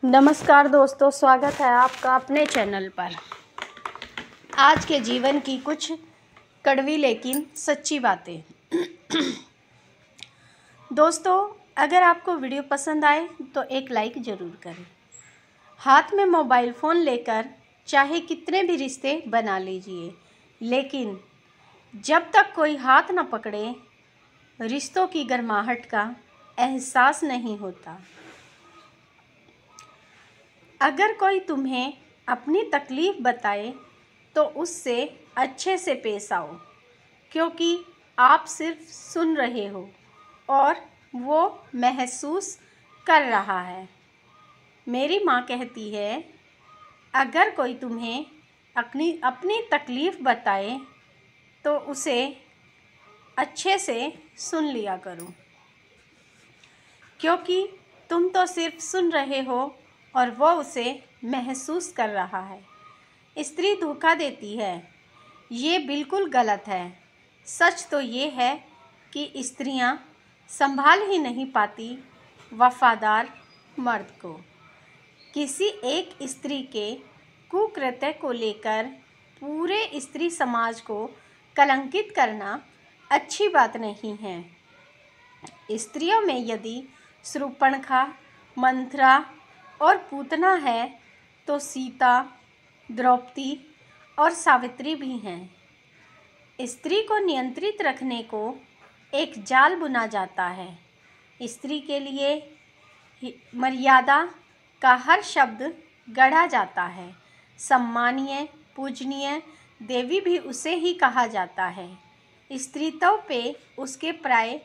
नमस्कार दोस्तों, स्वागत है आपका अपने चैनल पर। आज के जीवन की कुछ कड़वी लेकिन सच्ची बातें। दोस्तों, अगर आपको वीडियो पसंद आए तो एक लाइक ज़रूर करें। हाथ में मोबाइल फ़ोन लेकर चाहे कितने भी रिश्ते बना लीजिए, लेकिन जब तक कोई हाथ न पकड़े रिश्तों की गर्माहट का एहसास नहीं होता। अगर कोई तुम्हें अपनी तकलीफ़ बताए तो उससे अच्छे से पेश आओ, क्योंकि आप सिर्फ सुन रहे हो और वो महसूस कर रहा है। मेरी माँ कहती है, अगर कोई तुम्हें अपनी तकलीफ़ बताए तो उसे अच्छे से सुन लिया करो, क्योंकि तुम तो सिर्फ सुन रहे हो और वो उसे महसूस कर रहा है। स्त्री धोखा देती है, ये बिल्कुल गलत है। सच तो ये है कि स्त्रियां संभाल ही नहीं पाती वफादार मर्द को। किसी एक स्त्री के कुकृत्य को लेकर पूरे स्त्री समाज को कलंकित करना अच्छी बात नहीं है। स्त्रियों में यदि शूर्पणखा, मंथरा और पूतना है तो सीता, द्रौपदी और सावित्री भी हैं। स्त्री को नियंत्रित रखने को एक जाल बुना जाता है। स्त्री के लिए मर्यादा का हर शब्द गढ़ा जाता है। सम्मानीय, पूजनीय देवी भी उसे ही कहा जाता है। स्त्रीत्व पे उसके प्राय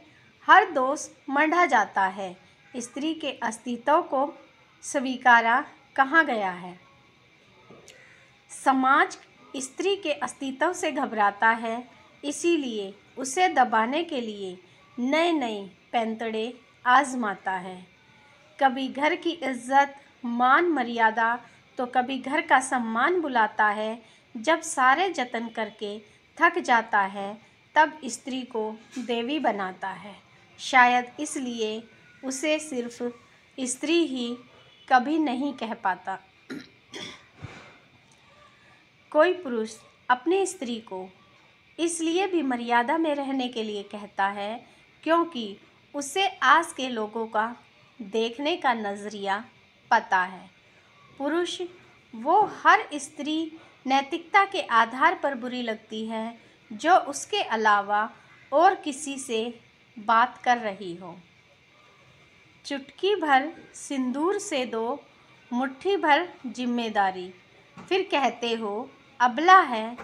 हर दोष मढ़ा जाता है। स्त्री के अस्तित्व को स्वीकारा कहाँ गया है। समाज स्त्री के अस्तित्व से घबराता है, इसीलिए उसे दबाने के लिए नए नए पैंतड़े आजमाता है। कभी घर की इज्जत, मान, मर्यादा तो कभी घर का सम्मान बुलाता है। जब सारे जतन करके थक जाता है तब स्त्री को देवी बनाता है। शायद इसलिए उसे सिर्फ स्त्री ही कभी नहीं कह पाता। कोई पुरुष अपनी स्त्री को इसलिए भी मर्यादा में रहने के लिए कहता है क्योंकि उसे आस के लोगों का देखने का नज़रिया पता है। पुरुष वो हर स्त्री नैतिकता के आधार पर बुरी लगती है जो उसके अलावा और किसी से बात कर रही हो। चुटकी भर सिंदूर से दो मुट्ठी भर जिम्मेदारी, फिर कहते हो अबला है,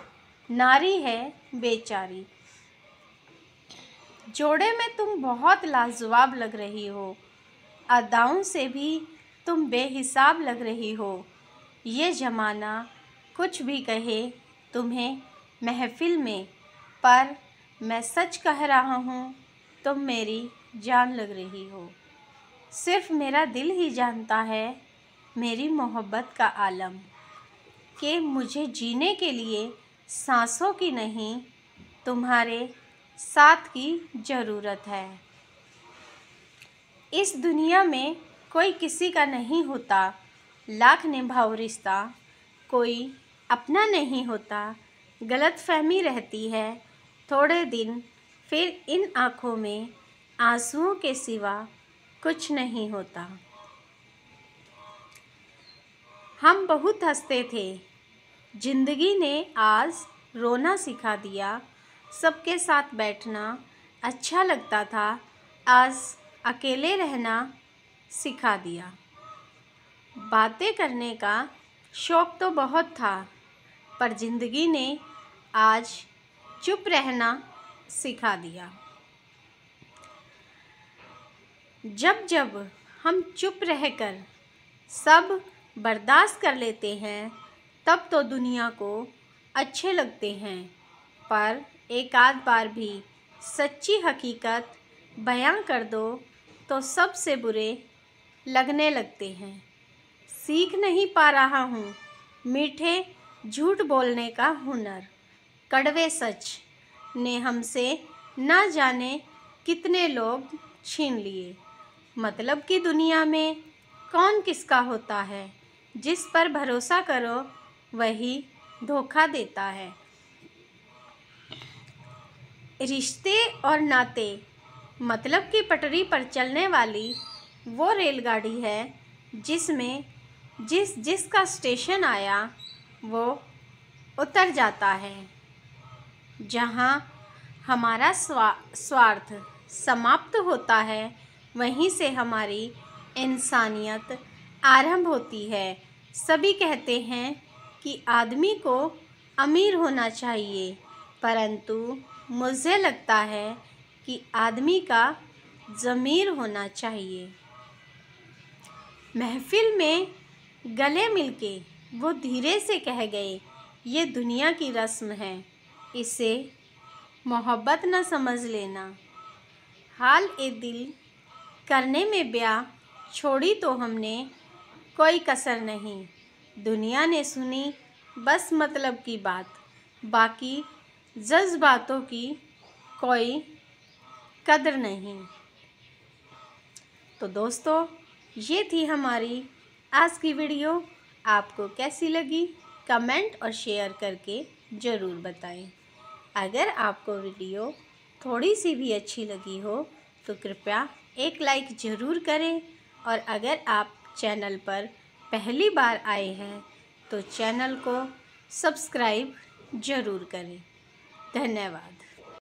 नारी है बेचारी। जोड़े में तुम बहुत लाजवाब लग रही हो, अदाओं से भी तुम बेहिसाब लग रही हो। ये ज़माना कुछ भी कहे तुम्हें महफिल में, पर मैं सच कह रहा हूँ, तुम मेरी जान लग रही हो। सिर्फ मेरा दिल ही जानता है मेरी मोहब्बत का आलम, कि मुझे जीने के लिए सांसों की नहीं तुम्हारे साथ की ज़रूरत है। इस दुनिया में कोई किसी का नहीं होता, लाख निभाओ रिश्ता कोई अपना नहीं होता। गलतफहमी रहती है थोड़े दिन, फिर इन आँखों में आंसुओं के सिवा कुछ नहीं होता। हम बहुत हंसते थे, जिंदगी ने आज रोना सिखा दिया। सबके साथ बैठना अच्छा लगता था, आज अकेले रहना सिखा दिया। बातें करने का शौक़ तो बहुत था, पर जिंदगी ने आज चुप रहना सिखा दिया। जब जब हम चुप रहकर सब बर्दाश्त कर लेते हैं तब तो दुनिया को अच्छे लगते हैं, पर एक आध बार भी सच्ची हकीकत बयां कर दो तो सबसे बुरे लगने लगते हैं। सीख नहीं पा रहा हूँ मीठे झूठ बोलने का हुनर, कड़वे सच ने हमसे ना जाने कितने लोग छीन लिए। मतलब की दुनिया में कौन किसका होता है। जिस पर भरोसा करो वही धोखा देता है। रिश्ते और नाते मतलब की पटरी पर चलने वाली वो रेलगाड़ी है जिसमें जिसका स्टेशन आया वो उतर जाता है। जहाँ हमारा स्वार्थ समाप्त होता है वहीं से हमारी इंसानियत आरंभ होती है। सभी कहते हैं कि आदमी को अमीर होना चाहिए, परंतु मुझे लगता है कि आदमी का ज़मीर होना चाहिए। महफिल में गले मिलके वो धीरे से कह गए, ये दुनिया की रस्म है, इसे मोहब्बत न समझ लेना। हाल ए दिल करने में ब्याह छोड़ी तो हमने कोई कसर नहीं। दुनिया ने सुनी बस मतलब की बात, बाकी जज्बातों की कोई कदर नहीं। तो दोस्तों, ये थी हमारी आज की वीडियो। आपको कैसी लगी कमेंट और शेयर करके ज़रूर बताएं। अगर आपको वीडियो थोड़ी सी भी अच्छी लगी हो तो कृपया एक लाइक ज़रूर करें, और अगर आप चैनल पर पहली बार आए हैं तो चैनल को सब्सक्राइब ज़रूर करें। धन्यवाद।